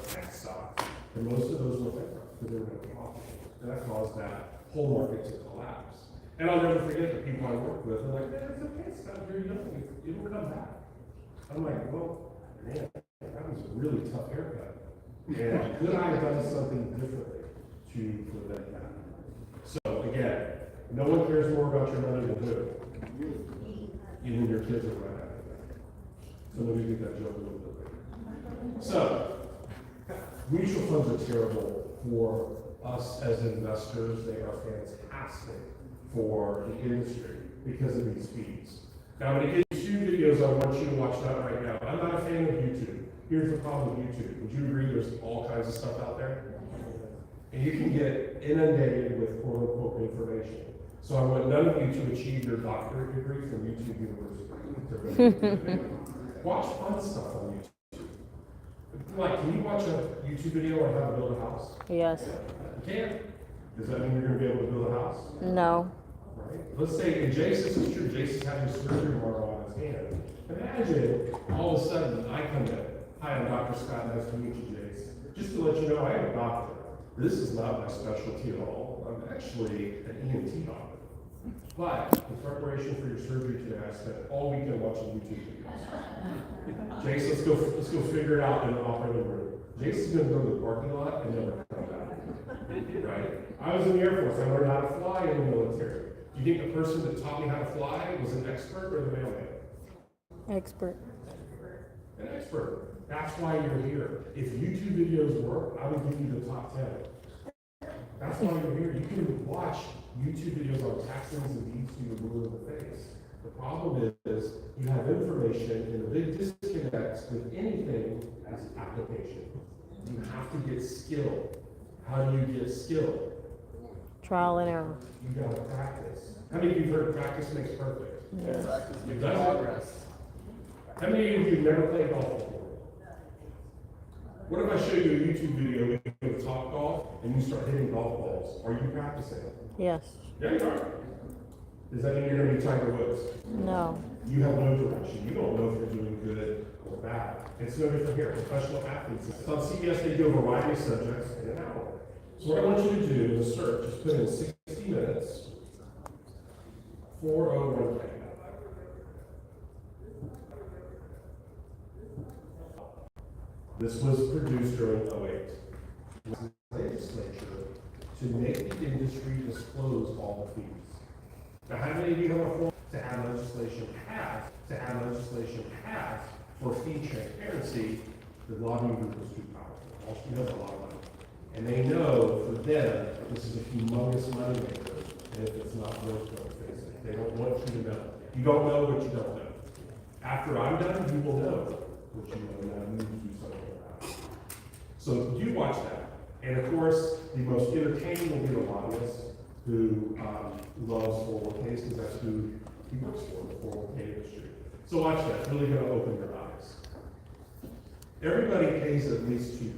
tech stocks, and most of those were bankrupt because they were going to be auctioned. And that caused that whole market to collapse. And I'll never forget the people I worked with. They're like, man, it's okay, it's not very young. It will come back. I'm like, well, man, that was a really tough haircut. And could I have done something differently to prevent that? So again, no one cares more about your money than who? Even your kids are right after that. So let me get that joke a little bit later. So, mutual funds are terrible for us as investors. They are fantastic for the industry because of these fees. Now, I'm going to give you 2 videos I want you to watch that right now. I'm not a fan of YouTube. Here's the problem with YouTube. Would you agree there's all kinds of stuff out there? And you can get inundated with quote unquote information. So I want none of you to achieve your doctorate degree from YouTube University. Watch fun stuff on YouTube. Like, can you watch a YouTube video on how to build a house? Yes. You can. Does that mean you're going to be able to build a house? No. Right. Let's say, and Jason's is true, Jason's having surgery tomorrow on his hand. Imagine all of a sudden I come in. Hi, I'm Dr. Scott, nice to meet you, Jason. Just to let you know, I am a doctor. This is not my specialty at all. I'm actually an ENT doctor. But in preparation for your surgery today, I spent all weekend watching YouTube videos. Jason, let's go figure it out in the operating room. Jason's gonna go to the parking lot and never come back. Right? I was in the Air Force. I learned how to fly in the military. Do you think the person that taught me how to fly was an expert or the mailman? Expert. An expert. That's why you're here. If YouTube videos work, I would give you the top 10. That's why you're here. You can watch YouTube videos on taxes and deeds to your blue in the face. The problem is you have information, and the big disconnect with anything as application. You have to get skill. How do you get skill? Trial and error. You gotta practice. How many of you have heard practice makes perfect? Yes. You've done progress. How many of you have never played golf before? What if I show you a YouTube video of Top Golf and you start hitting golf balls? Are you practicing? Yes. Yeah, you are. Does that mean you're going to be Tiger Woods? No. You have no direction. You don't know if you're doing good or bad. It's no different here. Professional athletes. It's on CBS, they do a variety of subjects in an hour. So what I want you to do is search. Just put in 60 minutes, 401k. This was produced during 08. Legislature to make the industry disclose all the fees. Now, how many of you have a form to have legislation passed for fee transparency? The lobbying group was too powerful. Wall Street has a lot of money. And they know for them, this is a humongous moneymaker. And if it's not worth it, don't face it. They don't want you to know. You don't know what you don't know. After I'm done, you will know what you know. Now you need to do something about it. So you watch that. And of course, the most entertaining will be the lobbyist who loves 401ks because that's who he works for, the 401k industry. So watch that. It's really going to open your eyes. Everybody pays at least 2%,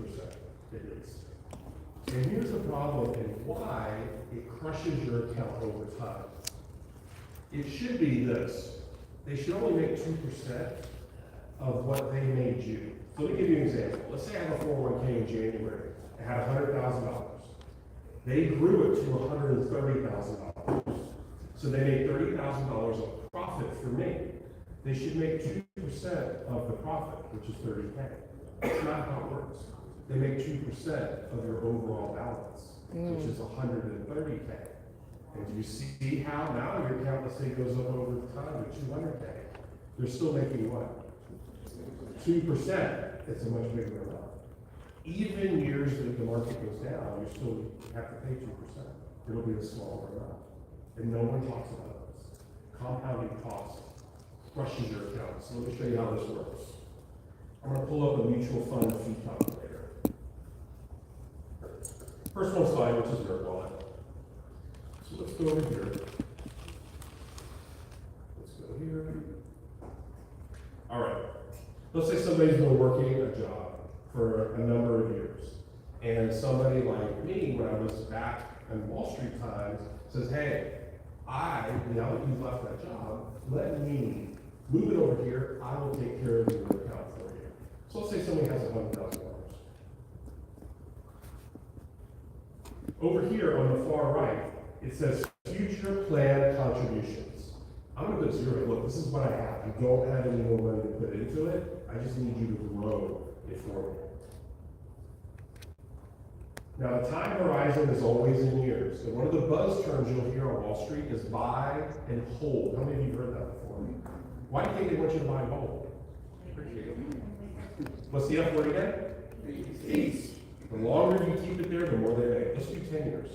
at least. And here's the problem and why it crushes your account over time. It should be this. They should only make 2% of what they made you. So let me give you an example. Let's say I have a 401k in January. It had $100,000. They grew it to $130,000. So they made $30,000 of profit for me. They should make 2% of the profit, which is $30K. That's not how it works. They make 2% of your overall balance, which is $130K. And do you see how now your account, let's say, goes up over time to $200K? They're still making what? 2%. It's a much bigger amount. Even years that the market goes down, you still have to pay 2%. It'll be a smaller amount. And no one talks about this. Compounding cost crushes your account. So let me show you how this works. I'm going to pull up a mutual fund fee calculator. First one's fine, which is NerdWallet. So let's go over here. Let's go here. All right. Let's say somebody's been working a job for a number of years. And somebody like me, when I was back in Wall Street times, says, hey, now that you've left that job, let me move it over here. I will take care of your account for you. So let's say somebody has $100,000. Over here on the far right, it says future plan contributions. I'm gonna put zero. Look, this is what I have. I don't have any more money to put into it. I just need you to grow it for me. Now, the time horizon is always in years. And one of the buzz terms you'll hear on Wall Street is buy and hold. How many of you heard that before? Why do you think they want you to buy and hold? What's the F word again? Fees. The longer you keep it there, the more they make. Let's do 10 years.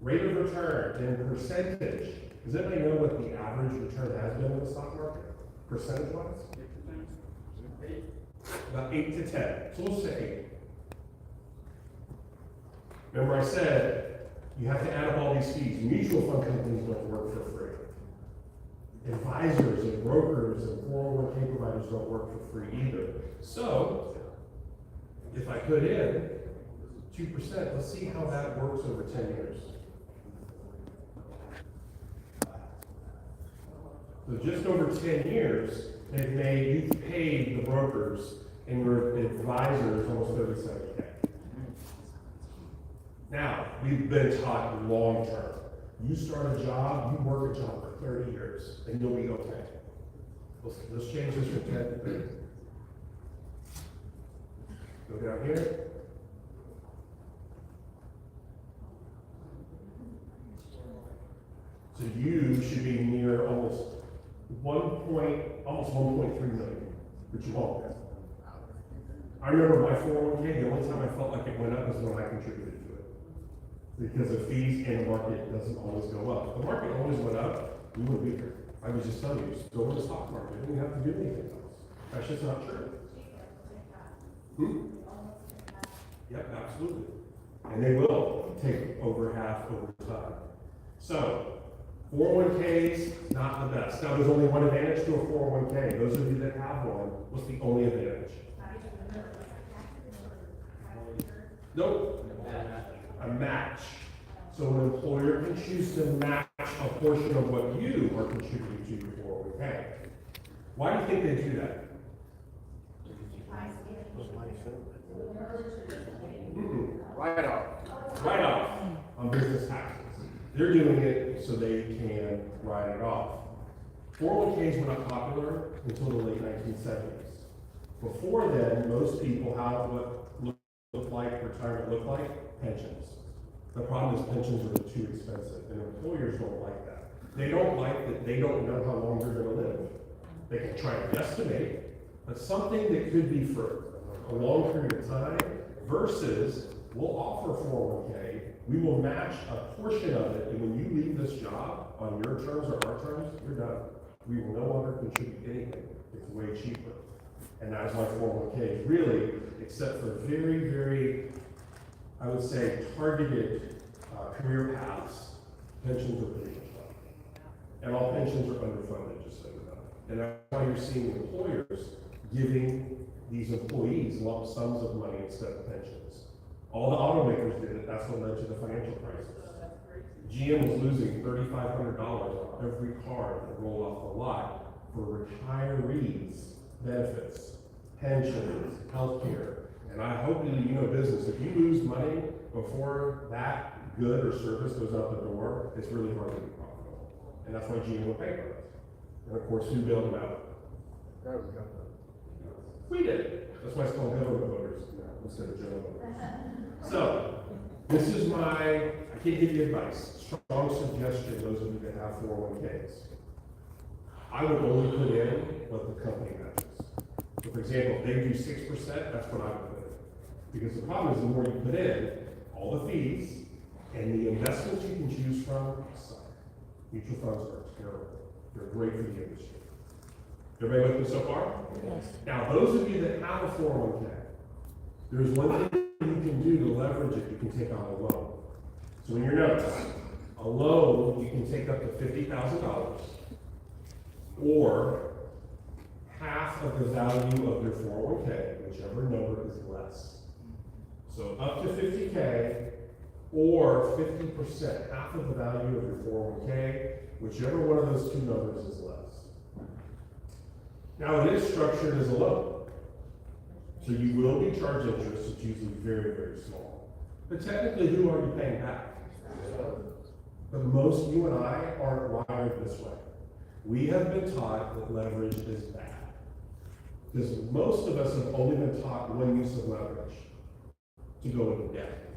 Rate of return in percentage. Does anybody know what the average return has been in the stock market? Percentage-wise? About 8 to 10. So we'll say 8. Remember I said, you have to add up all these fees. Mutual fund companies don't work for free. Advisors and brokers and 401k providers don't work for free either. So, if I put in 2%, let's see how that works over 10 years. So just over 10 years, you've paid the brokers and your advisors almost 37K. Now, we've been taught long term. You start a job, you work a job for 30 years, and you'll be okay. Let's change this from 10 to 30. Go down here. So you should be near almost 1.3 million, but you won't. I remember my 401k, the only time I felt like it went up was when I contributed to it. Because of fees and the market doesn't always go up. If the market always went up, we wouldn't be here. I was just telling you, just go in the stock market, you don't have to do anything else. That's just not true. Yep, absolutely. And they will take over half over time. So, 401ks, not the best. Now, there's only one advantage to a 401k. Those of you that have one, what's the only advantage? Nope. A match. So an employer can choose to match a portion of what you are contributing to your 401k. Why do you think they do that? Write-off. Write-off on business taxes. They're doing it so they can write it off. 401ks were not popular until the late 1970s. Before then, most people have what looked like retirement looked like pensions. The problem is pensions are too expensive, and employers don't like that. They don't like that they don't know how long they're going to live. They can try to guesstimate, but something that could be for a long period of time versus we'll offer 401k, we will match a portion of it, and when you leave this job on your terms or our terms, you're done. We will no longer contribute anything. It's way cheaper. And that is why 401k really, except for very, very, I would say, targeted career paths, pensions are pretty much done. And all pensions are underfunded, just so you know. And that's why you're seeing employers giving these employees lump sums of money instead of pensions. All the automakers did it. That's what led to the financial crisis. GM was losing $3,500 on every car that rolled off the lot for retirees' benefits, pensions, healthcare. And I hope that you know business. If you lose money before that good or service goes out the door, it's really hard to be profitable. And that's why GM went bankrupt. And of course, who bailed them out? We did. That's why it's called government voters instead of general voters. So, this is I can't give you advice. Strong suggestion, those of you that have 401ks. I would only put in what the company matches. So for example, if they do 6%, that's what I would put in. Because the problem is the more you put in, all the fees, and the investments you can choose from suck. Mutual funds are terrible. They're great for the industry. Everybody with me so far? Yes. Now, those of you that have a 401k, there's one thing you can do to leverage it. You can take out a loan. So in your notes, a loan, you can take up to $50,000 or half of the value of your 401k, whichever number is less. So up to 50K or 50%, half of the value of your 401k, whichever one of those two numbers is less. Now it is structured as a loan. So you will be charged interest. It's usually very, very small. But technically, who are you paying back? But most you and I aren't wired this way. We have been taught that leverage is bad. Because most of us have only been taught one use of leverage, to go into debt.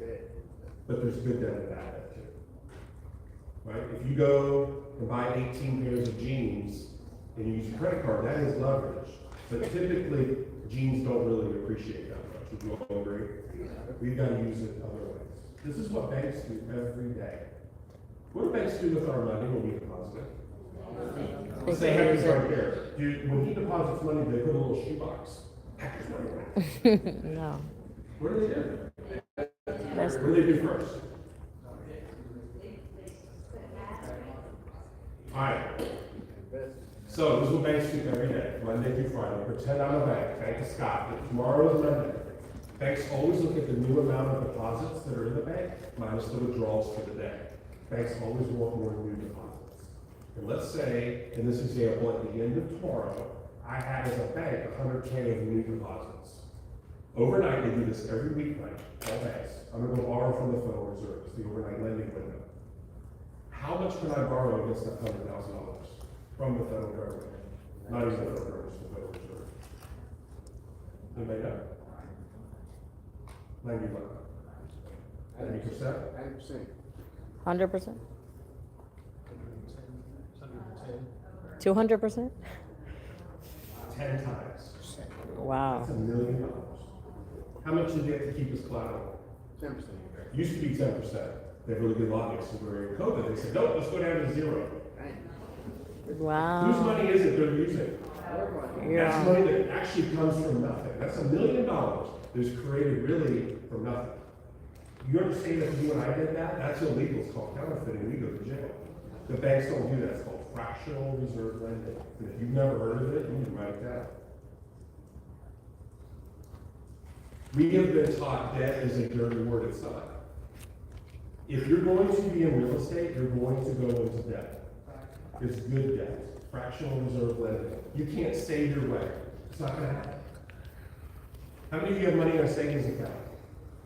But there's good debt and bad debt too. Right? If you go and buy 18 pairs of jeans and you use a credit card, that is leverage. But typically, jeans don't really appreciate that much. Would you all agree? We've got to use it other ways. This is what banks do every day. What do banks do with our money when we deposit it? Let's say Happy's right here. When he deposits money, they put a little shoebox. Happy's money away. No. What do they do? That's, What do they do first? Alright. So this is what banks do every day, Monday through Friday. Pretend I'm a bank, Bank of Scott. But tomorrow is Monday. Banks always look at the new amount of deposits that are in the bank minus the withdrawals for the day. Banks always want more new deposits. And let's say, in this example, at the end of tomorrow, I had as a bank 100K of new deposits. Overnight, they do this every weeknight, all banks. I'm going to borrow from the Federal Reserve, it's the overnight lending window. How much can I borrow against that $100,000 from the federal government? Not even the federal government, the Federal Reserve. Anybody know? 91. 90%? 100%? 200%? 10 times. Wow. That's $1 million. How much do you have to keep as collateral? 10%. Used to be 10%. They have really good lobbyists who were in COVID. They said, nope, let's go down to 0. Wow. Whose money is it they're using? Yeah. That's money that actually comes from nothing. That's $1 million that's created really from nothing. You understand that if you and I did that, that's illegal. It's called counterfeiting. We go to jail. The banks don't do that. It's called fractional reserve lending. And if you've never heard of it, you need to write it down. We have been taught debt is a dirty word. It's not. If you're going to be in real estate, you're going to go into debt. It's good debt. Fractional reserve lending. You can't save your way. It's not going to happen. How many of you have money in a savings account?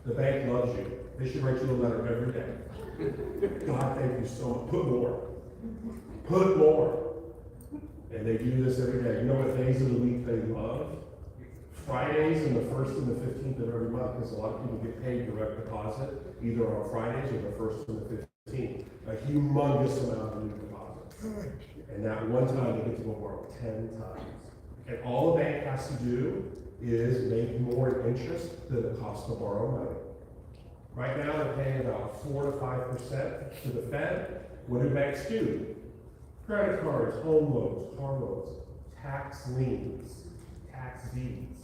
The bank loves you. They should write you a letter every day. God, thank you so much. Put more. Put more. And they do this every day. You know what days of the week they love? Fridays and the 1st and the 15th of every month, because a lot of people get paid direct deposit, either on Fridays or the 1st and the 15th. A humongous amount of new deposits. And that one time they get to go borrow 10 times. And all a bank has to do is make more interest than the cost to borrow money. Right now they're paying about 4 to 5% to the Fed. What do banks do? Credit cards, home loans, car loans, tax liens, tax deeds.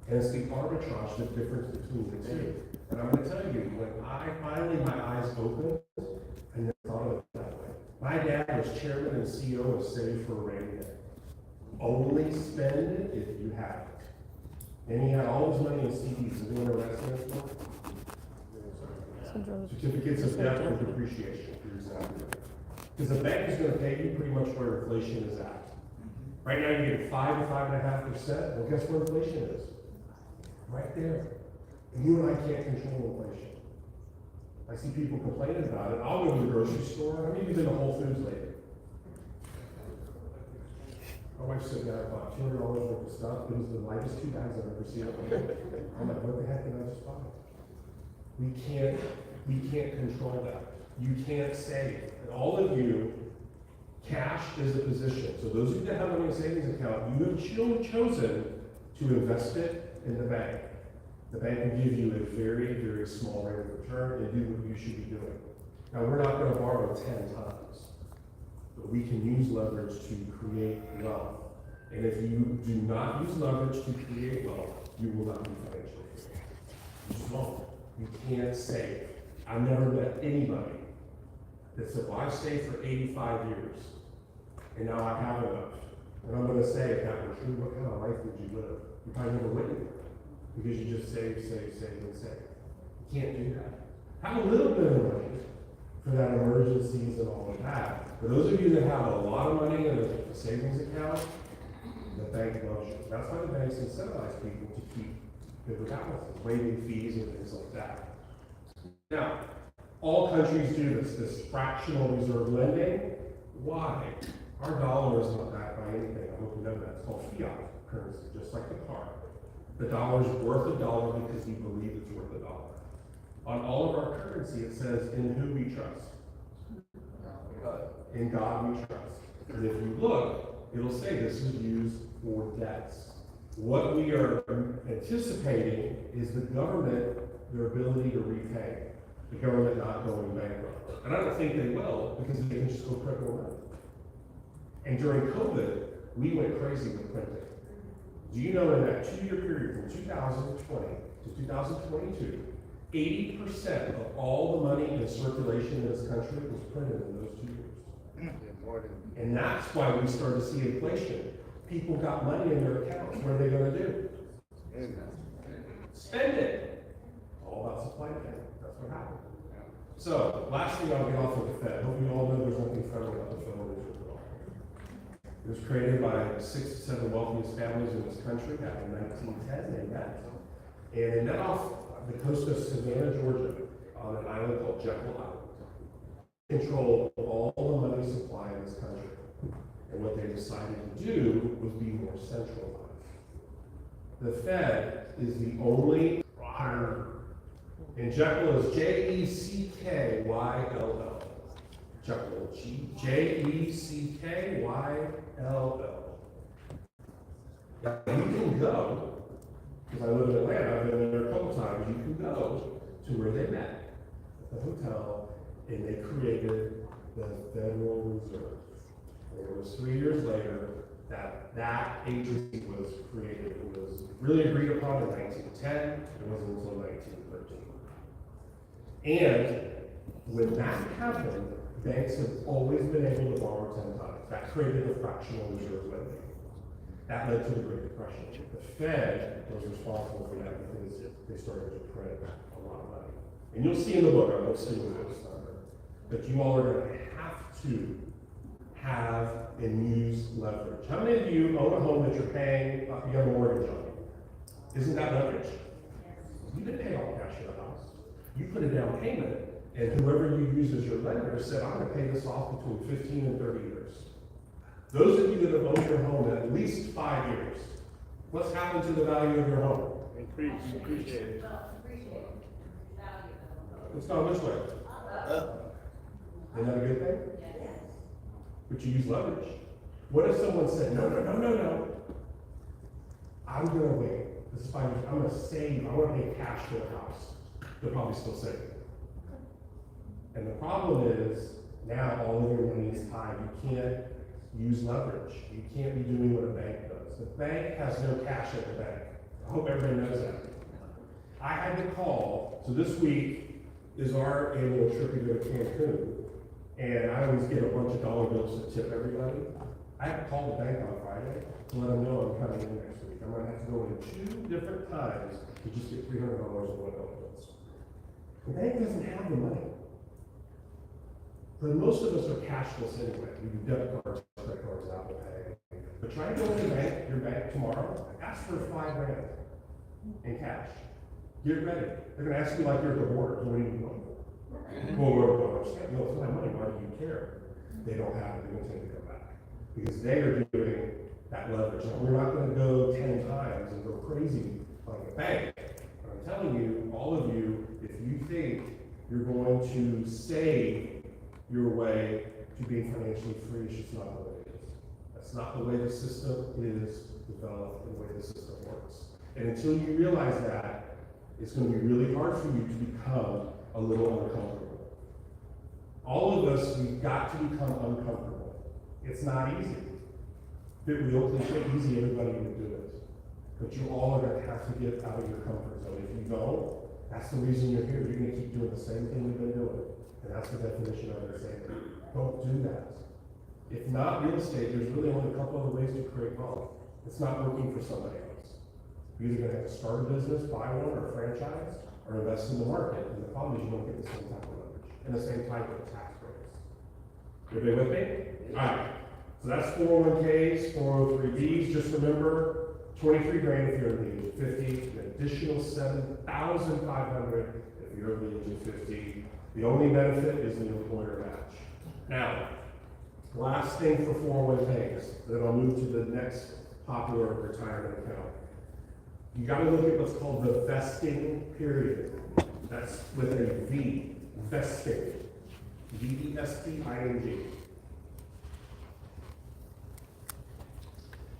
And it's the arbitrage, the difference between the two. And I'm going to tell you, when my eyes opened, I never thought of it that way. My dad was chairman and CEO of Save for a Rainy Day. Only spend it if you have it. And he had all his money in CDs. And you know what that stands for? Certificates of debt or depreciation. Because the bank is going to pay you pretty much where inflation is at. Right now you're getting 5 to 5.5%. Well, guess where inflation is? Right there. And you and I can't control inflation. I see people complaining about it. I'll go to the grocery store. How many of you been to Whole Foods lately? My wife said that I bought $200 worth of stuff. It was the lightest 2 bags I've ever seen. I'm like, what the heck did I just buy? We can't control that. You can't save. And all of you, cash is a position. So those of you that have money in a savings account, you have chosen to invest it in the bank. The bank will give you a very, very small rate of return and do what you should be doing. Now, we're not going to borrow 10 times, but we can use leverage to create wealth. And if you do not use leverage to create wealth, you will not be financially free. You just won't. You can't save. I've never met anybody that said, well, I've saved for 85 years, and now I have enough. And I'm going to say, if that were true, what kind of life would you live? You probably never would anywhere, because you just save, and save. You can't do that. Have a little bit of money for that emergencies and all of that. For those of you that have a lot of money in a savings account, the bank loves you. That's why the banks incentivize people to keep good balances, waiving fees and things like that. Now, all countries do this fractional reserve lending. Why? Our dollar is not backed by anything. I hope you know that. It's called fiat currency, just like the car. The dollar is worth a dollar because we believe it's worth a dollar. On all of our currency, it says, in who we trust. In God we trust. And if you look, it'll say this is used for debts. What we are anticipating is the government, their ability to repay. The government not going bankrupt. And I don't think they will, because they can just go print more money. And during COVID, we went crazy with printing. Do you know in that 2-year period from 2020 to 2022, 80% of all the money in circulation in this country was printed in those 2 years. And that's why we started to see inflation. People got money in their accounts. What are they going to do? Spend it. All about supply chain. That's what happened. So, last thing I'll get off of the Fed. Hope you all know there's nothing federal about the Federal Reserve at all. It was created by 6 to 7 wealthiest families in this country back in 1910. They met. And they met off the coast of Savannah, Georgia, on an island called Jekyll Island. Control all the money supply in this country. And what they decided to do was be more centralized. The Fed is the only and Jekyll is Jeckyll. Jekyll, Jeckyll. Now, you can go, because I live in Atlanta, I've been there a couple times, you can go to where they met, at the hotel, and they created the Federal Reserve. And it was 3 years later that agency was created. It was really agreed upon in 1910. It wasn't until 1913. And when that happened, banks have always been able to borrow 10 times. That created the fractional reserve lending. That led to the Great Depression. The Fed was responsible for that because they started to print a lot of money. And you'll see in the book, I won't say the this number, but you all are going to have and use leverage. How many of you own a home that you're paying, you have a mortgage on? Isn't that leverage? You didn't pay all cash for the house. You put a down payment, and whoever you use as your lender said, I'm going to pay this off between 15 and 30 years. Those of you that have owned your home at least 5 years, what's happened to the value of your home? Appreciated. It's gone which way? Isn't that a good thing? But you use leverage. What if someone said, no, I'm going to wait. This is fine. I'm going to save. I want to pay cash for the house. They'll probably still save it. And the problem is, now all of your money is tied. You can't use leverage. You can't be doing what a bank does. The bank has no cash at the bank. I hope everybody knows that. I had to call, so this week is our annual trip to go to Cancun. And I always get a bunch of dollar bills to tip everybody. I have to call the bank on Friday to let them know I'm coming in next week. I'm going to have to go in 2 different times to just get $300 in $1 bills. The bank doesn't have the money. But most of us are cashless anyway. We do debit cards, credit cards, Apple Pay. But try to go to your bank tomorrow, ask for $5,000 in cash. Get ready. They're going to ask you like you're at the border. So what do you want? Well, it's my money, why do you care? They don't have it, they're going to take it come back. Because they are doing that leverage. Now, we're not going to go 10 times and go crazy like a bank. But I'm telling you, all of you, if you think you're going to save your way to being financially free, it's just not the way it is. That's not the way the system is developed, the way the system works. And until you realize that, it's going to be really hard for you to become a little uncomfortable. All of us, we've got to become uncomfortable. It's not easy. If it real cliche easy, everybody would do it. But you all are going to have to get out of your comfort zone. If you don't, that's the reason you're here. You're going to keep doing the same thing you've been doing. And that's the definition of their saying. Don't do that. If not real estate, there's really only a couple other ways to create wealth. It's not working for somebody else. You're either going to have to start a business, buy one, or franchise, or invest in the market. And the problem is you don't get the same type of leverage and the same type of tax breaks. Everybody with me? All right. So that's 401ks, 403bs. Just remember, 23 grand if you're in the age of 50, an additional 7,500 if if you're over the age of 50. The only benefit is the employer match. Now, last thing for 401ks, then I'll move to the next popular retirement account. You gotta look at what's called the vesting period. That's with a V, vesting. V-E-S-T-I-N-G.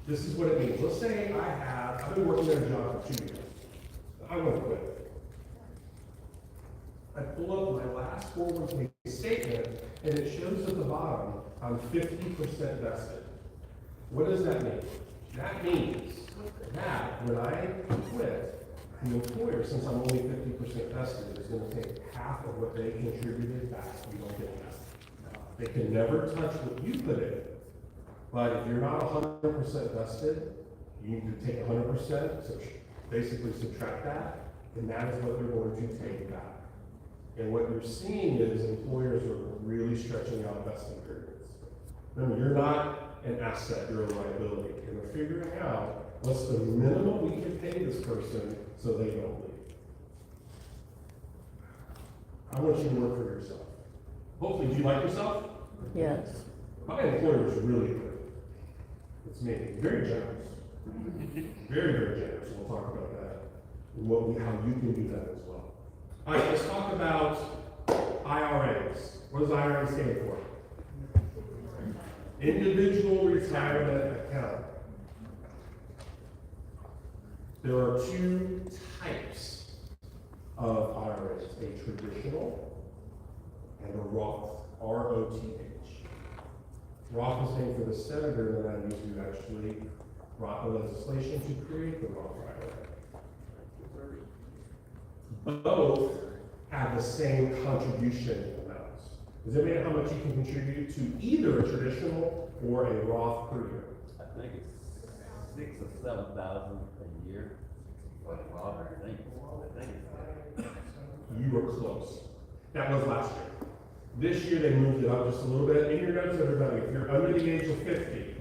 This is what it means. Let's say I've been working at a job for 2 years. I want to quit. I pull up my last 401k statement, and it shows at the bottom, I'm 50% vested. What does that mean? That means that when I quit, the employer, since I'm only 50% vested, is going to take half of what they contributed back. You don't get that. They can never touch what you put in. But if you're not 100% vested, you need to take 100%, so basically subtract that, and that is what they're going to take back. And what you're seeing is employers are really stretching out vesting periods. Remember, you're not an asset, you're a liability. And they're figuring out what's the minimum we can pay this person so they don't leave. I want you to work for yourself. Hopefully, do you like yourself? Yes. My employer is really good. It's me, very generous. Very, very generous. We'll talk about that. And how you can do that as well. All right, let's talk about IRAs. What does IRA stand for? Individual Retirement Account. There are two types of IRAs, a traditional and a Roth, R-O-T-H. Roth is named for the senator that I used to actually brought the legislation to create the Roth IRA. Both have the same contribution amounts. Does it matter how much you can contribute to either a traditional or a Roth per year? I think it's 6,000 or 7,000 a year. But I think it's You were close. That was last year. This year they moved it up just a little bit. In your notes, everybody, if you're under the age of 50,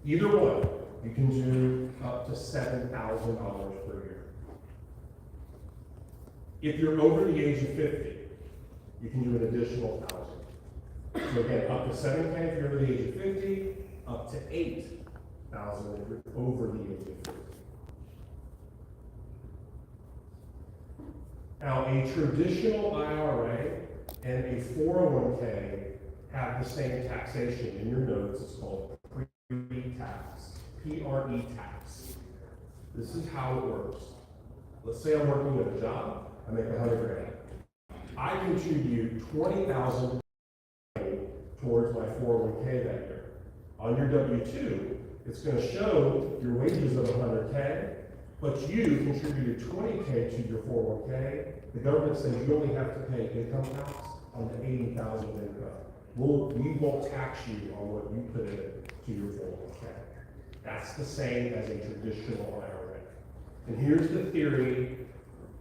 either one, you can do up to $7,000 per year. If you're over the age of 50, you can do an additional $1,000. So again, up to $7,000 if you're over the age of 50, up to $8,000 if you're over the age of 50. Now, a traditional IRA and a 401k have the same taxation. In your notes, it's called pre-tax, P-R-E tax. This is how it works. Let's say I'm working at a job, I make $100,000. I contribute $20,000 towards my 401k that year. On your W-2, it's going to show your wages of $100,000, but you contributed $20,000 to your 401k. The government says you only have to pay income tax on the $80,000 income. We won't tax you on what you put in to your 401k. That's the same as a traditional IRA. And here's the theory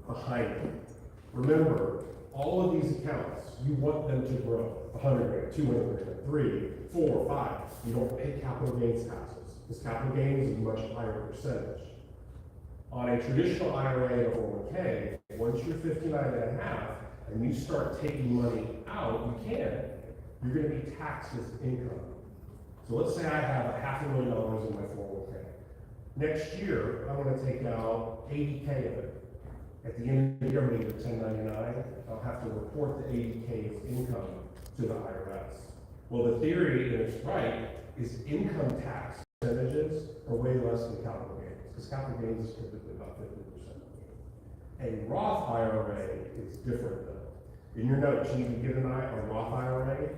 behind it. Remember, all of these accounts, you want them to grow. $100,000, $200,000, $300,000, $400,000, $500,000. You don't pay capital gains taxes, because capital gains is a much higher percentage. On a traditional IRA and a 401k, once you're 59 and a half, and you start taking money out, you're going to be taxed as income. So let's say I have $500,000 in my 401k. Next year, I want to take out $80,000 of it. At the end of the year, I'm going to get a 1099. I'll have to report the $80,000 as income to the IRS. Well, the theory, and it's right, is income tax percentages are way less than capital gains, because capital gains is typically about 50%. A Roth IRA is different though. In your notes, you need to get a Roth IRA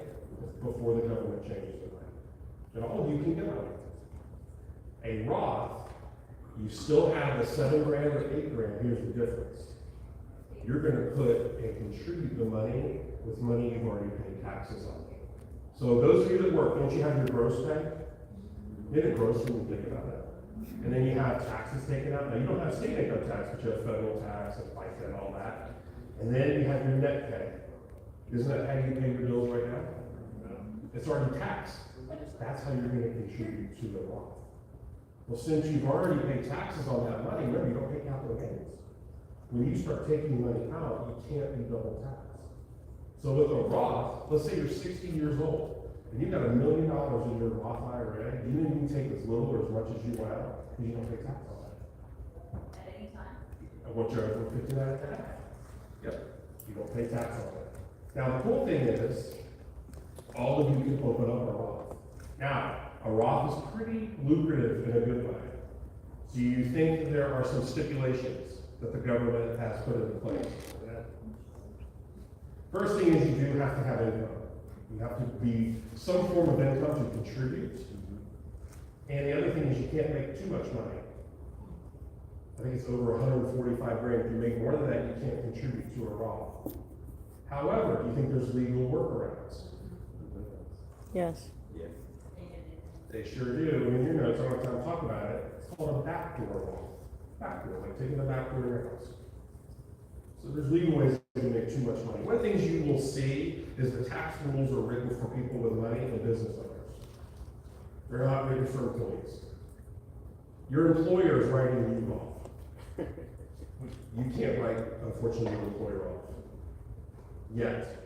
before the government changes their mind. And all of you can get on it. A Roth, you still have the $7,000 or $8,000. Here's the difference. You're going to put and contribute the money with money you've already paid taxes on. So those of you that work, don't you have your gross pay? You have a gross when you think about that. And then you have taxes taken out. Now you don't have state income tax, but you have federal tax and FICA and all that. And then you have your net pay. Isn't that how you pay your bills right now? It's already taxed. That's how you're going to contribute to the Roth. Well, since you've already paid taxes on that money, remember, you don't pay capital gains. When you start taking money out, you can't be double taxed. So with a Roth, let's say you're 60 years old, and you've got $1 million in your Roth IRA, you can take as little or as much as you want, because you don't pay tax on it. At any time? What you're over 59 at tax. Yep, you don't pay tax on it. Now, the cool thing is, all of you can open up a Roth. Now, a Roth is pretty lucrative in a good way. Do you think there are some stipulations that the government has put into place? First thing is you do have to have income. You have to be some form of income to contribute. And the other thing is you can't make too much money. I think it's over 145 grand. If you make more than that, you can't contribute to a Roth. However, do you think there's legal workarounds? Yes. Yeah. They sure do. And you know, it's all the time to talk about it. It's called a backdoor Roth. Backdoor, like taking the back door of your house. So there's legal ways to make too much money. One of the things you will see is the tax rules are written for people with money and business owners. They're not written for employees. Your employer is writing you off. You can't write, unfortunately, your employer off. Yet.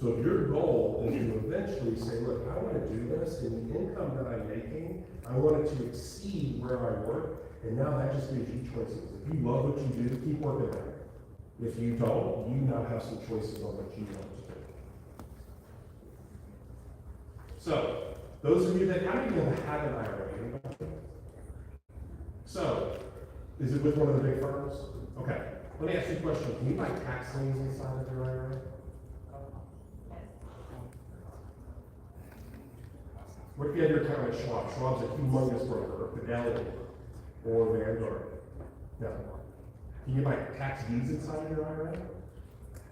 So if your goal is to eventually say, look, I want to do this, and the income that I'm making, I want it to exceed where I work, and now that just gives you choices. If you love what you do, keep working there. If you don't, you now have some choices on what you want to do. So, those of you that I don't even have an IRA. So, is it with one of the big firms? Okay, let me ask you a question. Can you buy tax liens inside of your IRA? What if you had your account at Schwab? Schwab's a humongous broker, or Fidelity, or Vanguard. No. Can you buy tax deeds inside of your IRA?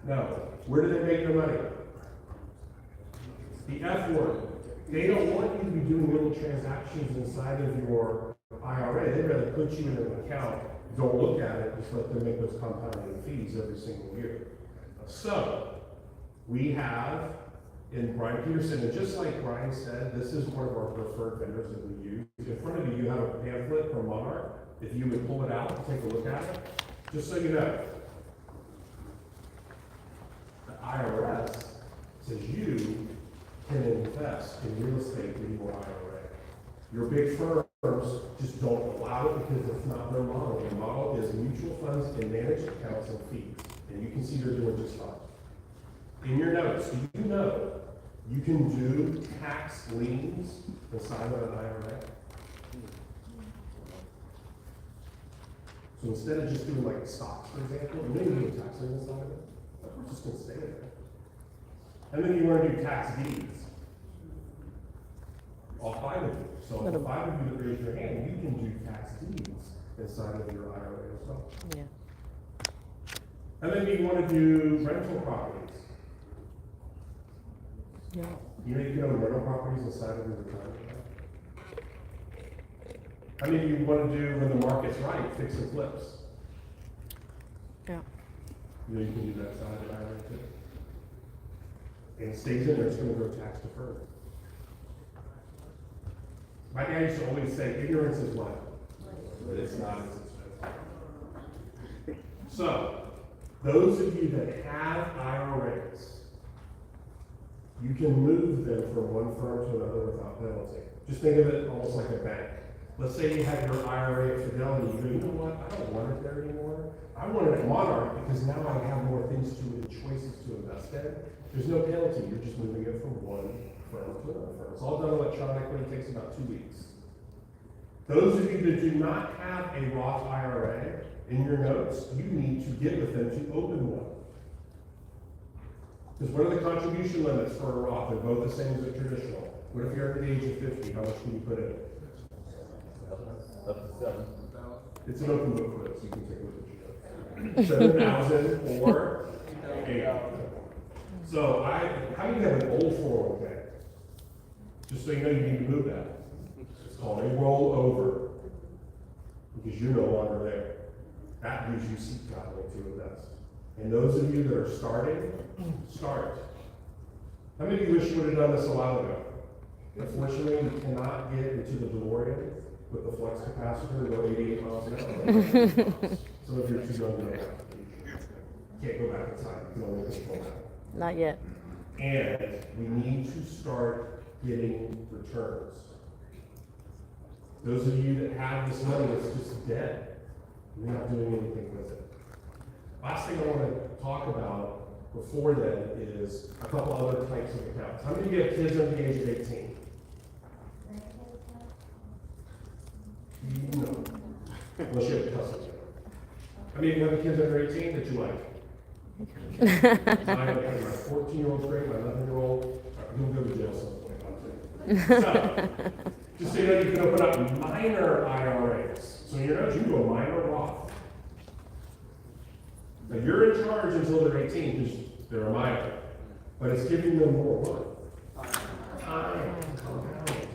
No. Where do they make their money? The F word. They don't want you to be doing little transactions inside of your IRA. They'd rather put you in an account, don't look at it, just let them make those compounding fees every single year. So, we have in Brian Peterson, and just like Brian said, this is one of our preferred vendors that we use. In front of you, you have a pamphlet from Monarch. If you would pull it out and take a look at it, just so you know, the IRS says you can invest in real estate in your IRA. Your big firms just don't allow it because it's not their model. Their model is mutual funds and managed accounts and fees. And you can see they're doing just fine. In your notes, do you know you can do tax liens inside of an IRA? So instead of just doing like stocks, for example, you may do a tax lien inside of it. We're just going to stay there. And then you want to do tax deeds. All five of you. So the five of you that raise your hand, you can do tax deeds inside of your IRA as well. Yeah. And then you want to do rental properties. Yeah. You know you can own rental properties inside of your retirement account. How many of you want to do, when the market's right, fix and flips? Yeah. You know you can do that side of the IRA too. And it stays in there, it's going to go tax deferred. My dad used to always say, ignorance is bliss. But it's not, it's expensive. So, those of you that have IRAs, you can move them from one firm to another without penalty. Just think of it almost like a bank. Let's say you have your IRA at Fidelity, you go, you know what, I don't want it there anymore. I want it at Monarch because now I have more things to and choices to invest in. There's no penalty, you're just moving it from one firm to another firm. It's all done electronically, it takes about 2 weeks. Those of you that do not have a Roth IRA, in your notes, you need to get with them to open one. Because what are the contribution limits for a Roth? They're both the same as a traditional. What if you're at the age of 50? How much can you put in? Up to 7. It's an open book quiz. You can take a look at your notes. 7,000 or 8,000. So how do you have an old 401k? Just so you know, you need to move that. It's called a rollover because you're no longer there. That gives you seat capital to invest. And those of you that are starting, start. How many of you wish you would have done this a while ago? Unfortunately, you cannot get into the DeLorean with the flex capacitor and go 88 miles an hour. Some of you are too young to know that. can't go back in time, you can only control that. Not yet. And we need to start getting returns. Those of you that have this money that's just dead, you're not doing anything with it. Last thing I want to talk about before then is a couple other types of accounts. How many of you have kids under the age of 18? No. Unless you have custody. How many of you have kids under 18 that you like? I have my 14-year-old great, my 11-year-old, he'll go to jail some point. So, just so you know, you can open up minor IRAs. So you know, you can do a minor Roth. Now you're in charge until they're 18 because they're a minor, but it's giving them more what? Time. Compounding.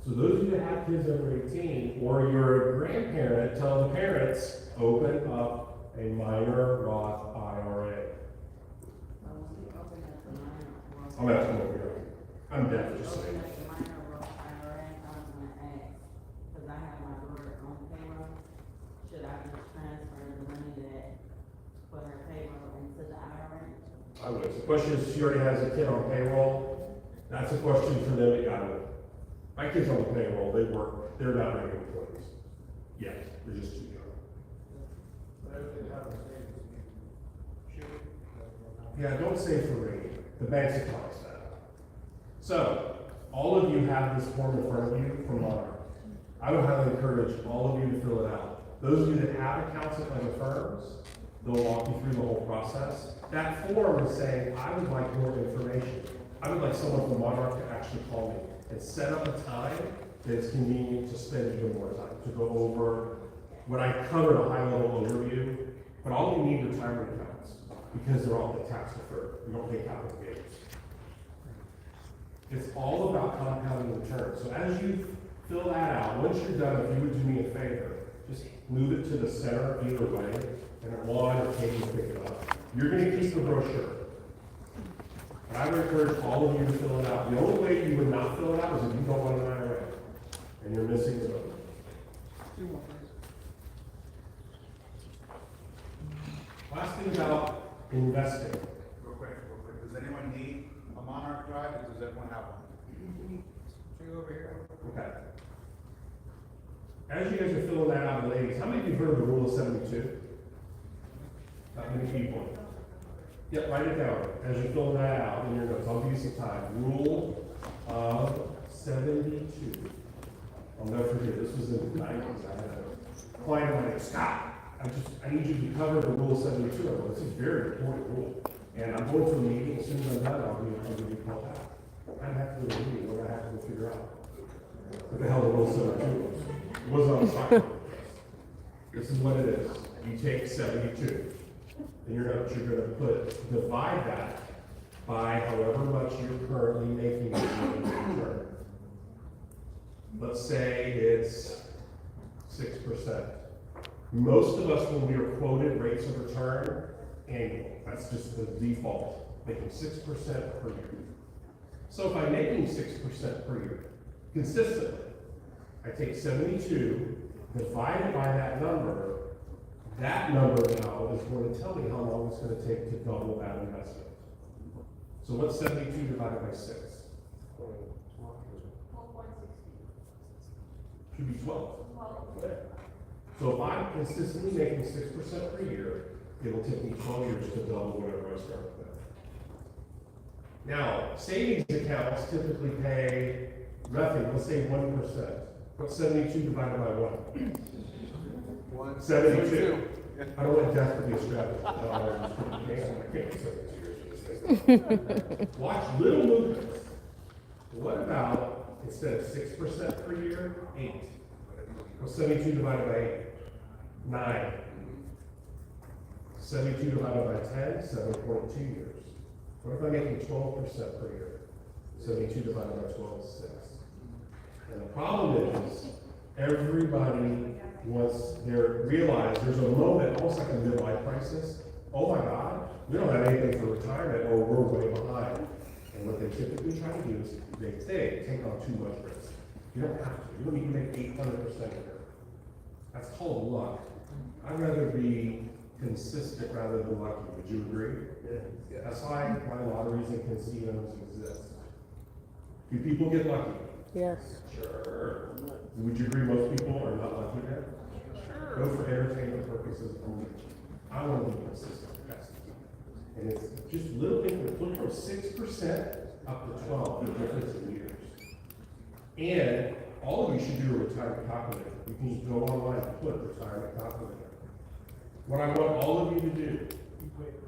So those of you that have kids under 18, or you're a grandparent, tell the parents, open up a minor Roth IRA. I'm going to come over here. I'm deaf, just saying. Because I have my daughter on payroll, should I just transfer the money that, for her payroll into the IRA? I would. The question is, she already has a kid on payroll. That's a question for them to got it. My kid's on the payroll, they work, they're not regular employees. Yet, they're just too young. Yeah, don't say for rating. The banks are telling us that. So, all of you have this form in front of you from Monarch. I would highly encourage all of you to fill it out. Those of you that have accounts at other firms, they'll walk you through the whole process. That form is saying, I would like more information. I would like someone from Monarch to actually call me and set up a time that's convenient to spend even more time, to go over what I covered, a high-level overview, but all you need retirement accounts, because they're all tax deferred. You don't pay capital gains. It's all about compounding returns. So as you fill that out, once you're done, if you would do me a favor, just move it to the center either way, and Juan or Katie will pick it up. You're going to keep the brochure. And I would encourage all of you to fill it out. The only way you would not fill it out is if you don't want an IRA, and you're missing the vote. Last thing about investing. Real quick. Does anyone need a Monarch drive, or does everyone have one? Two over here. Okay. As you guys are filling that out, ladies, how many of you heard of the rule of 72? Not many people. Yep, write it down. As you're filling that out in your notes, I'll give you some time. Rule of 72. I'll never forget, this was in the 90s. I had a client of mine, Scott, I need you to cover the rule of 72. I go, this is a very important rule. And I'm going to a meeting, as soon as I'm done, I'll give you a call back. I don't have to do a meeting, what I have to figure out. What the hell the rule of 72 was. It wasn't on the stock market. This is what it is. You take 72. In your notes, you're going to divide that by however much you're currently making in return. Let's say it's 6%. Most of us, when we are quoted rates of return, annual. That's just the default, making 6% per year. So if I'm making 6% per year, consistently, I take 72, divide it by that number now is going to tell me how long it's going to take to double that investment. So what's 72 divided by 6? 12.60. Should be 12. 12. Okay. So if I'm consistently making 6% per year, it'll take me 12 years to double whatever I start with. Now, savings accounts typically pay nothing, let's say 1%. What's 72 divided by 1? 72. I don't want death to be established. I can't be 72 years. Watch little movements. What about, instead of 6% per year, 8? What's 72 divided by 8? 9. 72 divided by 10, 7.2 years. What if I'm making 12% per year? 72 divided by 12 is 6. And the problem is, everybody realize there's a moment, almost like a midlife crisis. Oh my God, we don't have anything for retirement, or we're way behind. And what they typically try to do is they take on too much risk. You don't have to. You don't need to make 800% of it. That's called luck. I'd rather be consistent rather than lucky, would you agree? Yeah. That's why lotteries and casinos exist. Do people get lucky? Yes. Sure. Would you agree most people are not lucky there? Go for entertainment purposes only. I want to be consistent. And it's just little things, look from 6% up to 12, the difference in years. And all of you should do a retirement calculator. You can just go online and put retirement calculator. What I want all of you to do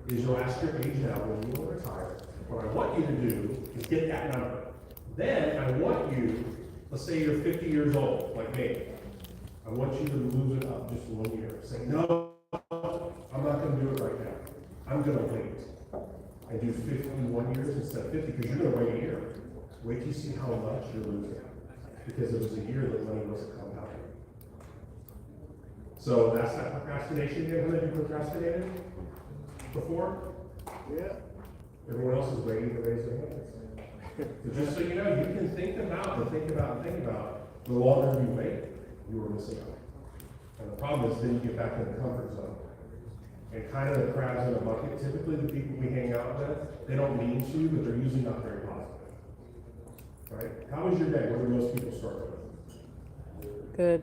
is you'll ask your age now when you will retire. What I want you to do is get that number. Then I want you, let's say you're 50 years old, like me. I want you to move it up just 1 year. Say, no, I'm not gonna do it right now. I'm gonna wait. And do 51 years instead of 50, because you're gonna wait a year. Wait till you see how much you're losing. Because it was a year that money wasn't compounding. So that's that procrastination again. How many of you procrastinated before? Yeah. Everyone else is waiting to raise their hands. So just so you know, you can think about and think about and think about, the longer you wait, you are missing out. And the problem is then you get back in the comfort zone. And kind of the crabs in a bucket, typically the people we hang out with, they don't mean to, but they're usually not very positive. Right? How was your day? What do most people start with? Good.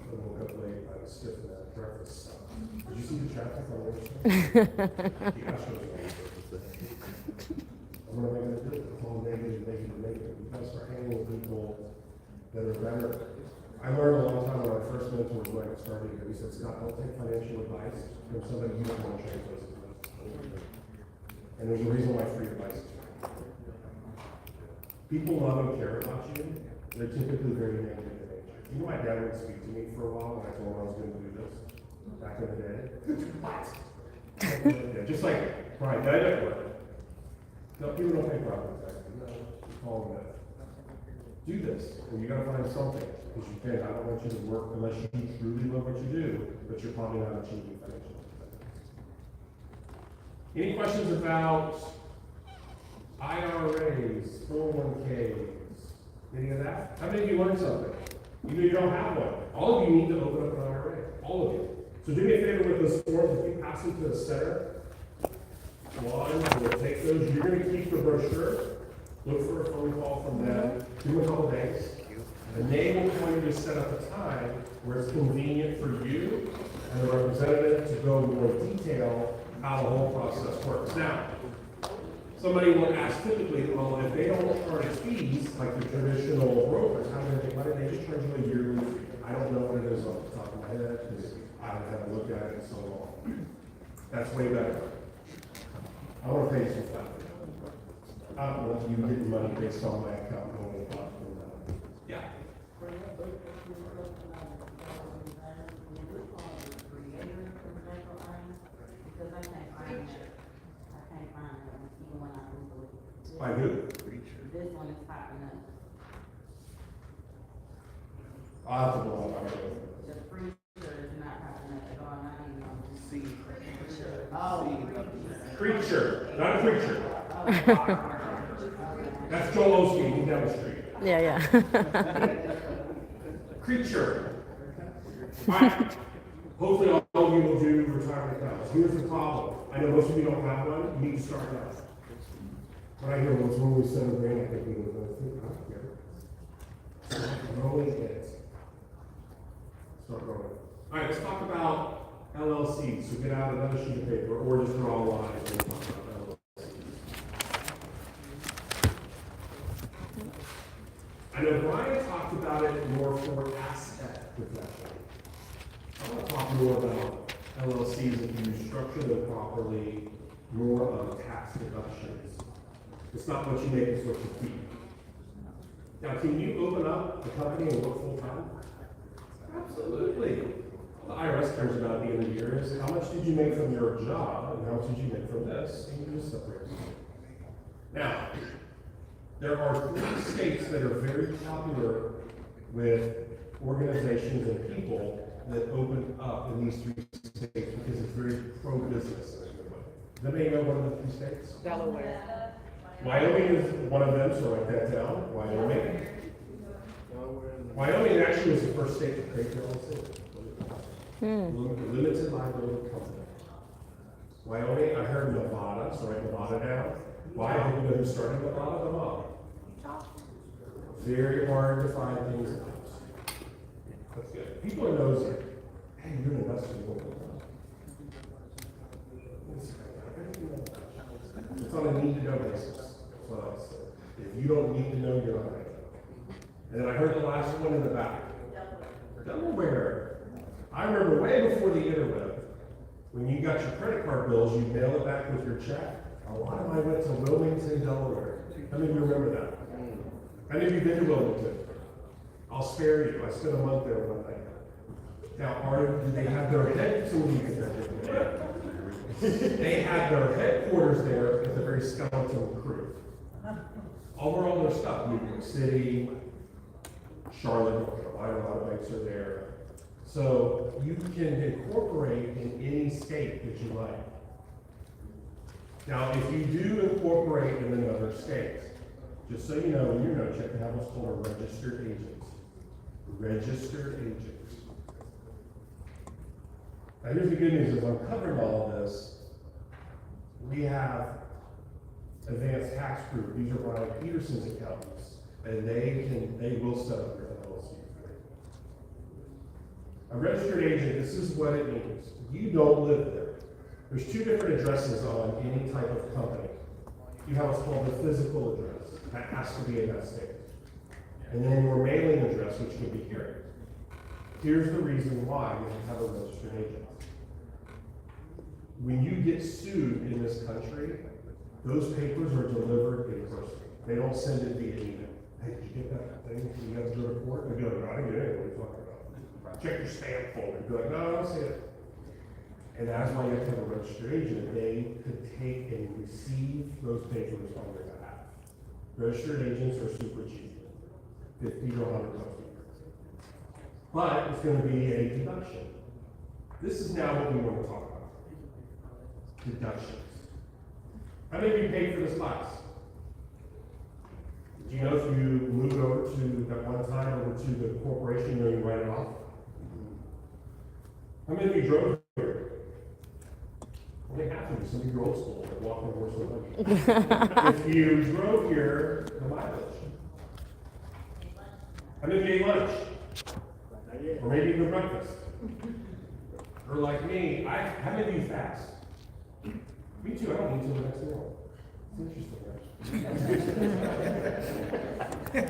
I woke up late, I was stiff in that breakfast stuff. Did you see the traffic on the other side? What am I gonna do? Call negative. You gotta start hanging with people that are better. I learned a long time when I first mentored when I started here. He said, Scott, don't take financial advice from somebody you don't want to change places with. And there's a reason why free advice is free. People love and care about you. They're typically very negative in nature. You know, my dad would speak to me for a while when I told him I was going to do this back in the day. What? Yeah, just like, right, that didn't work. No, people don't pay property taxes. No, you call them that. Do this. Well, you gotta find something, because you can't, I don't want you to work unless you truly love what you do, but you're probably not achieving financial independence. Any questions about IRAs, 401ks, any of that? How many of you learned something? You know you don't have one. All of you need to open up an IRA. All of you. So do me a favor with those forms, if you pass them to the center, one, we'll take those. You're going to keep the brochure. Look for a phone call from them. Do a couple days. And they will tell you to set up a time where it's convenient for you and the representative to go into more detail how the whole process works. Now, somebody will ask typically, well, if they don't charge fees like the traditional brokers, how do they make money? They just charge you a yearly fee. I don't know what it is off the top of my head because I haven't looked at it in so long. That's way better. I want to pay some stuff. I don't want you getting money based on my account going up and down. Yeah. Because I can't find it. I can't find it, even when I Google it. I do. This one is popping up. I'll have to go on my own. The freezer is not popping up at all, not even on the See. Creature, not a creature. That's Joel Osteen, he's down the street. Yeah, yeah. Creature. All right. Hopefully all of you will do retirement accounts. Here's the problem. I know most of you don't have one. You need to start now. When I hear was when we $7 grand, I think we were going to think, I don't care. Rolling it. Start rolling. All right, let's talk about LLCs. So get out another sheet of paper or just draw a line and talk about LLCs. I know Brian talked about it more for asset protection. I want to talk more about LLCs if you structure them properly, more of tax deductions. It's not what you make, it's what you keep. Now, can you open up a company and work full time? Absolutely. The IRS cares about at the end of the year is how much did you make from your job and how much did you make from this? And you just separate them. Now, there are 3 states that are very popular with organizations and people that open up in these 3 states because it's very pro-business. Does anybody know one of the 3 states? Delaware. Wyoming is one of them, so write that down. Wyoming. Wyoming actually was the first state to create their own state. Limited liability company. Wyoming, I heard Nevada, so write Nevada down. Why? I didn't know who started Nevada, Nevada. Very hard to find things in house. That's good. People are nosy. Hey, you're an investor. You won't know. It's on a need to know basis. So if you don't need to know, you're not going to know. And then I heard the last one in the back. Delaware. I remember way before the interweb, when you got your credit card bills, you mail it back with your check. A lot of mine went to Wilmington, Delaware. How many of you remember that? How many of you been to Wilmington? I'll spare you. I spent a month there one night. Now, do they have their They had their headquarters there as a very skeleton crew. Over all their stuff, New York City, Charlotte, North Carolina, a lot of banks are there. So you can incorporate in any state that you like. Now, if you do incorporate in another state, just so you know, in your notes, you have to have what's called a registered agent. Registered agent. Now, here's the good news: is I'm covering all of this. We have advanced tax group. These are Brian Peterson's accountants, and they will set up your LLC. A registered agent, this is what it means. You don't live there. There's two different addresses on any type of company. You have what's called the physical address. That has to be in that state. And then your mailing address, which could be here. Here's the reason why you have a registered agent. When you get sued in this country, those papers are delivered in person. They don't send it via email. Hey, did you get that thing? You have to go to court? They'd be like, I didn't get it. What are you talking about? Check your spam folder. You'd be like, no, I don't see it. And that's why you have to have a registered agent. They could take and receive those papers on your behalf. Registered agents are super cheap. 50 to 100 bucks. But it's going to be a deduction. This is now what we want to talk about. Deductions. How many of you paid for this class? Do you know if you move it over to that one time over to the corporation, you write it off? How many of you drove here? Only half of you, some of you are old school, like walking horse with If you drove here, the mileage. How many of you ate lunch? Or maybe even breakfast? Or like me, how many of you fast? Me too, I don't eat till the next meal. It's interesting, right?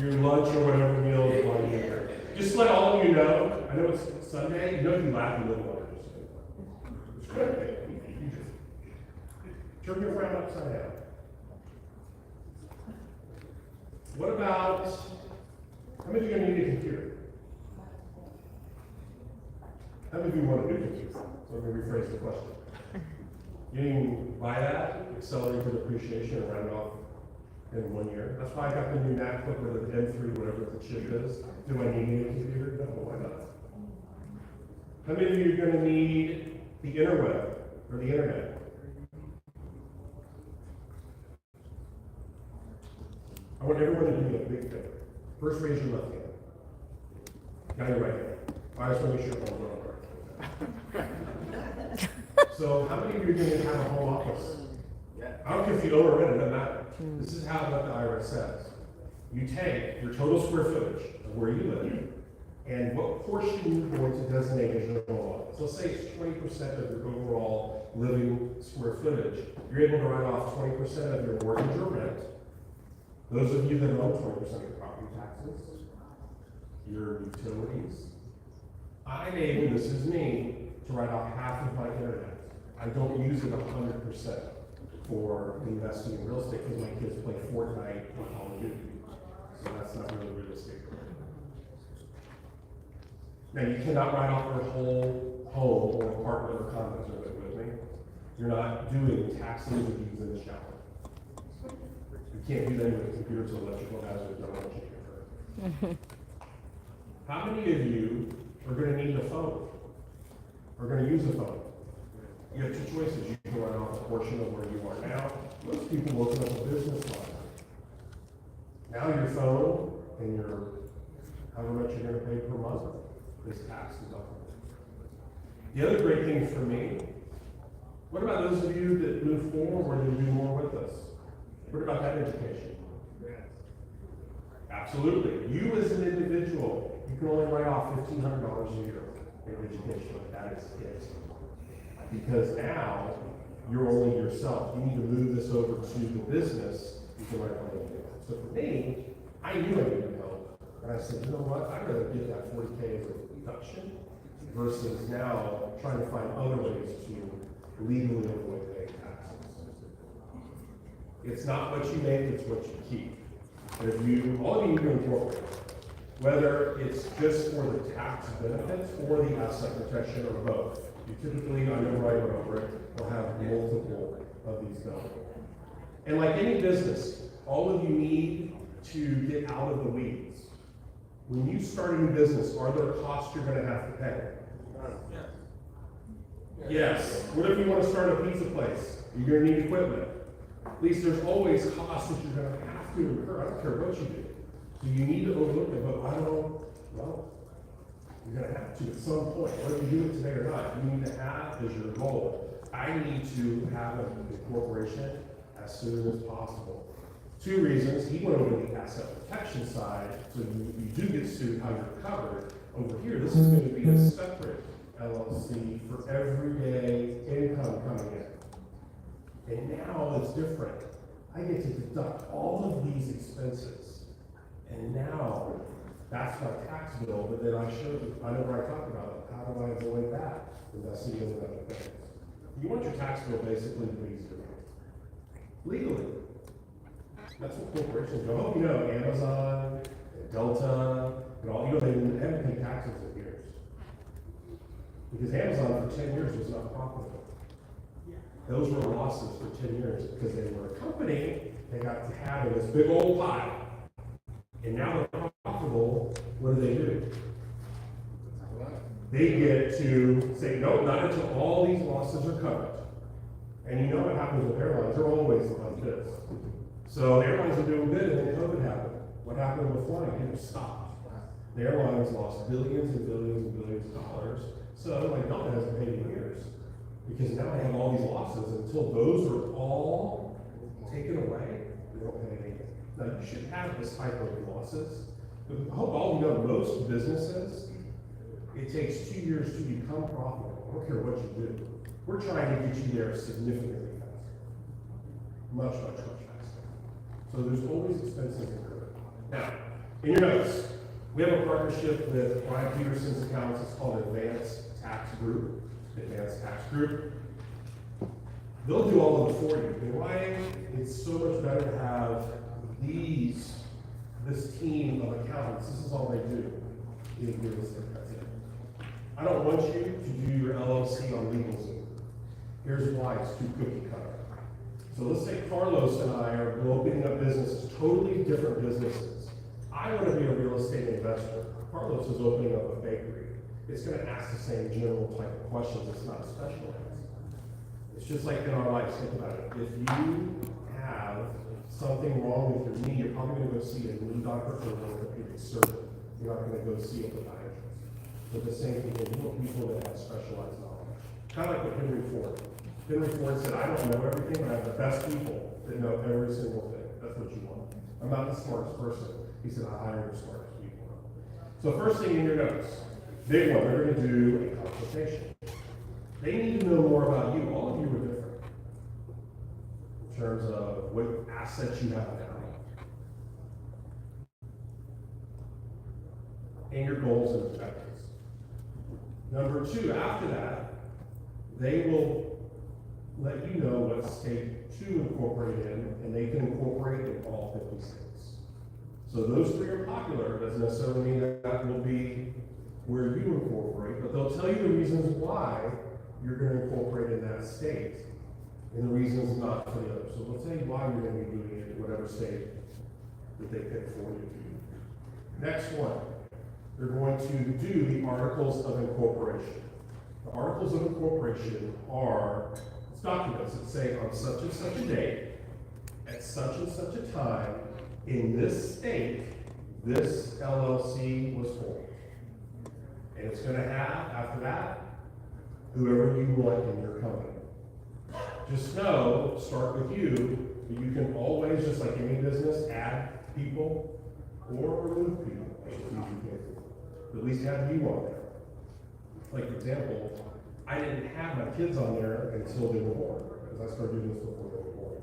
Your lunch or whatever meal is while you're here. Just let all of you know, I know it's Sunday, you know if you laugh, you live longer. It's good. Turn your frown upside down. What about, how many of you are going to need a computer? How many of you want a new computer? So let me rephrase the question. You can buy that, accelerate the depreciation, and run it off in 1 year. That's why I got the new MacBook with an M3, whatever the chip is. Do I need a computer? No, why not? How many of you are going to need the interweb or the internet? I want everyone to do me a big favor. First, raise your left hand. Now your right hand. I just want to make sure I'm going right. So, how many of you are going to have a home office? I don't care if you own or rent, it doesn't matter. This is what the IRS says. You take your total square footage of where you live, and what portion you're going to designate as your home office. So, say it's 20% of your overall living square footage. You're able to write off 20% of your mortgage or rent. Those of you that own 20% of your property taxes, your utilities. I'm able, this is me, to write off half of my internet. I don't use it 100% for investing in real estate because my kids play Fortnite and Call of Duty. So that's not really real estate. Now you cannot write off your whole home or apartment or condo, so live with me. You're not doing taxes or fees in the shower. You can't do that with a computer, so electrical hazards don't want you to. How many of you are going to need a phone? Are going to use a phone? You have two choices. You can write off a portion of where you are now. Most people open up a business line. Now your phone and your however much you're going to pay per month is taxed deductible. The other great thing for me, what about those of you that move forward and do more with us? What about that education? Absolutely. You as an individual, you can only write off $1,500 a year in education. That is it. Because now, you're only yourself. You need to move this over to the business, you can write money in. So for me, I knew I needed help. And I said, you know what, I'd rather get that 40K as a deduction versus now trying to find other ways to legally avoid paying taxes. It's not what you make, it's what you keep. And if you, all you need to incorporate, whether it's just for the tax benefits or the asset protection or both. You typically, I know right over it, will have multiple of these done. And like any business, all of you need to get out of the weeds. When you start a new business, are there costs you're gonna have to pay? Yes. What if you want to start a pizza place? You're gonna need equipment. At least there's always costs that you're gonna have to incur. I don't care what you do. So you need to overlook it, but I don't know, well, you're gonna have to at some point, whether you do it today or not, you need to have as your goal. I need to have a corporation as soon as possible. 2 reasons. He went over the asset protection side, so you do get sued, how you're covered. Over here, this is going to be a separate LLC for everyday income coming in. And now it's different. I get to deduct all of these expenses. And now, that's my tax bill, but then I showed you, I know where I talked about it. How do I avoid that? Investing in other things. You want your tax bill basically to be zero. Legally. That's what corporations do. I hope you know Amazon, and Delta, and all, you know, they haven't paid taxes in years. Because Amazon for 10 years was not profitable. Those were losses for 10 years because they were a company, they got to have this big old pie. And now they're profitable, what do? They get to say, no, not until all these losses are covered. And you know what happens with airlines, they're always like this. So the airlines are doing good, and then COVID happened. What happened with flying? It stopped. The airlines lost billions and billions and billions of dollars. So like Delta hasn't paid in years. Because now they have all these losses. Until those are all taken away, they don't pay anything. Now you should have this type of losses. But I hope all you know, most businesses, it takes 2 years to become profitable. I don't care what you do. We're trying to get you there significantly faster. Much, much, much faster. So there's always expenses incurred. Now, in your notes, we have a partnership with Brian Peterson's accounts. It's called Advanced Tax Group. Advanced Tax Group. They'll do all of it for you. And why it's so much better to have this team of accountants. This is all they do in real estate. That's it. I don't want you to do your LLC on LegalZoom. Here's why it's too cookie cutter. So let's say Carlos and I are opening up businesses, totally different businesses. I want to be a real estate investor. Carlos is opening up a bakery. It's going to ask the same general type of questions. It's not specialized. It's just like in our lives. Think about it. If you have something wrong with your knee, you're probably going to go see a knee doctor or an orthopedic surgeon. You're not going to go see a podiatrist. But the same thing, you know, people that have specialized knowledge. Kind of like with Henry Ford. Henry Ford said, I don't know everything, but I have the best people that know every single thing. That's what you want. I'm not the smartest person. He said, I hire the smartest people. So first thing in your notes, big one, they're going to do a consultation. They need to know more about you. All of you are different. In terms of what assets you have now. And your goals and objectives. Number 2, after that, they will let you know what state to incorporate in, and they can incorporate in all 50 states. So those 3 are popular. Doesn't necessarily mean that will be where you incorporate, but they'll tell you the reasons why you're going to incorporate in that state, and the reasons not for the other. So they'll tell you why you're going to be doing it in whatever state that they pick for you. Next one, they're going to do the Articles of Incorporation. The Articles of Incorporation are documents that say on such and such a date, at such and such a time, in this state, this LLC was formed. And it's going to have, after that, whoever you want in your company. Just know, start with you, but you can always, just like any business, add people or remove people. If you can. At least have you on there. Like, for example, I didn't have my kids on there until they were born, because I started doing this before they were born.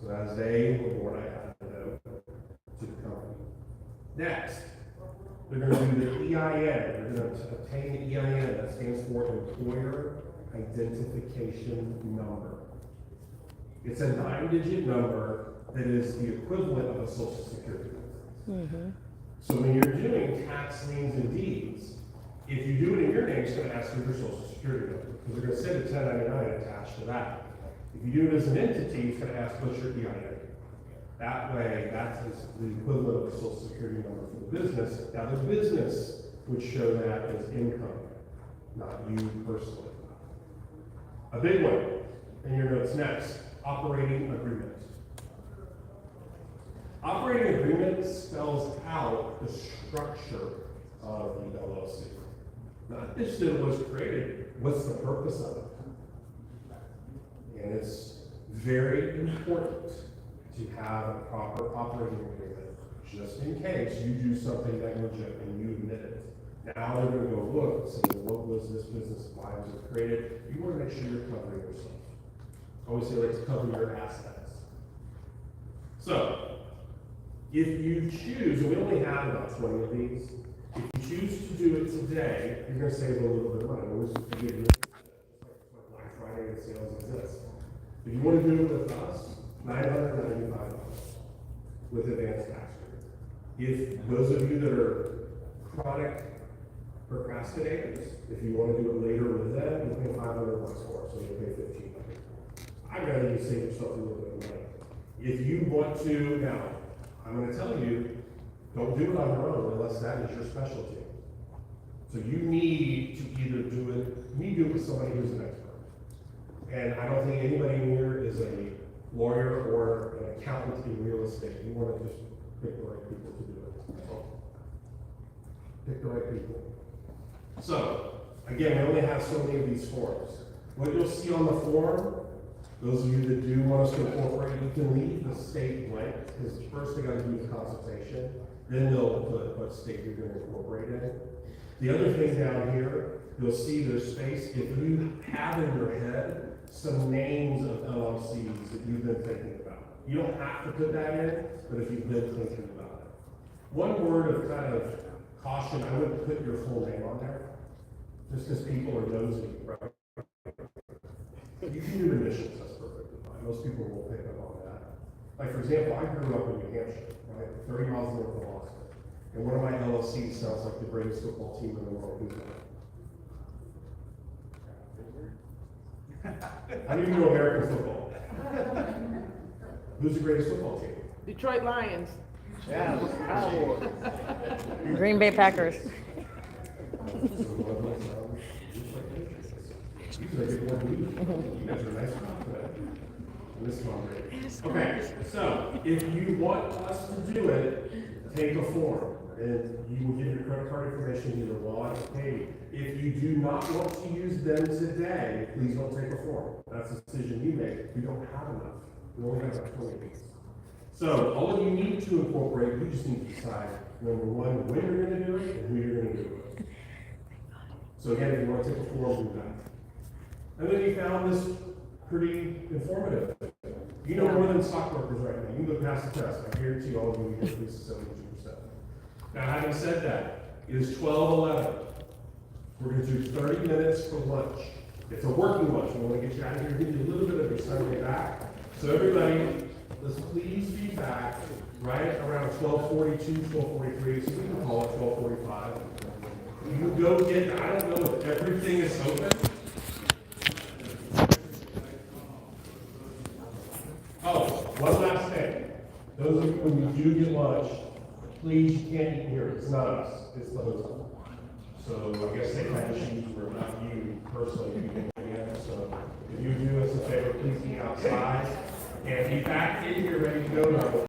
So as they were born, I added them to the company. Next, they're gonna do the EIN. They're gonna obtain the EIN, that stands for Employer Identification Number. It's a 9-digit number that is the equivalent of a social security number. So when you're doing tax liens and deeds, if you do it in your name, it's gonna ask you for your social security number, because they're gonna send a 1099 attached to that. If you do it as an entity, it's gonna ask what's your EIN. That way, that's the equivalent of a social security number for the business. Now, the business would show that as income, not you personally. A big one in your notes next, operating agreement. Operating agreement spells out the structure of the LLC. Not just that it was created, what's the purpose of it? And it's very important to have a proper operating agreement, just in case you do something negligent and you admit it. Now they're gonna go look and say, what was this business, why was it created? You wanna make sure you're covering yourself. I always say, let's cover your assets. So, if you choose, and we only have about 20 of these, if you choose to do it today, you're gonna save a little bit of money. Always forgive you. Like Black Friday and sales exist. If you wanna do it with us, $995 with advanced tax rate. If those of you that are chronic procrastinators, if you wanna do it later with them, you pay $500 for it, so you pay $1,500. I'd rather you save yourself a little bit of money. If you want to, now, I'm gonna tell you, don't do it on your own unless that is your specialty. So you need to either do it with somebody who's an expert. And I don't think anybody in here is a lawyer or an accountant in real estate. You wanna just pick the right people to do it. That's all. Pick the right people. So, again, we only have so many of these forms. What you'll see on the form, those of you that do want us to incorporate, you can leave the state blank, because first they gotta do the consultation, then they'll put what state you're gonna incorporate in. The other thing down here, you'll see there's space, if you have in your head some names of LLCs that you've been thinking about. You don't have to put that in, but if you've been thinking about it. One word of kind of caution, I wouldn't put your full name on there, just because people are nosy, right? You can do initials, that's perfectly fine. Most people will pick up on that. Like, for example, I grew up in New Hampshire, right, 30 miles north of Boston. And one of my LLCs sounds like the greatest football team in the world. Who's that? How do you know American football? Who's the greatest football team? Detroit Lions. Yeah. Green Bay Packers. You guys are nice. This one, great. Okay, so if you want us to do it, take a form, and you will give your credit card information, either wallet or pay. If you do not want to use them today, please don't take a form. That's a decision you make. We don't have enough. We only have about 20 weeks. So all of you need to incorporate, you just need to decide, number one, when you're gonna do it and who you're gonna do it with. So again, if you want to take a form, do that. And then you found this pretty informative. You know more than stockbrokers right now. You can go past the test. I guarantee all of you get at least 72%. Now, having said that, it is 12:11. We're going to do 30 minutes for lunch. It's a working lunch. We want to get you out of here, give you a little bit of your Sunday back. So everybody, let's please be back right around 12:42, 12:43. So we can call it 12:45. You can go get, I don't know if everything is open. Oh, one last thing. Those of you, when you do get lunch, please, you can't eat here. It's not us, it's the hotel. So I guess they have issues for not you personally. So if you do us a favor, please eat outside and be back in here ready to go now.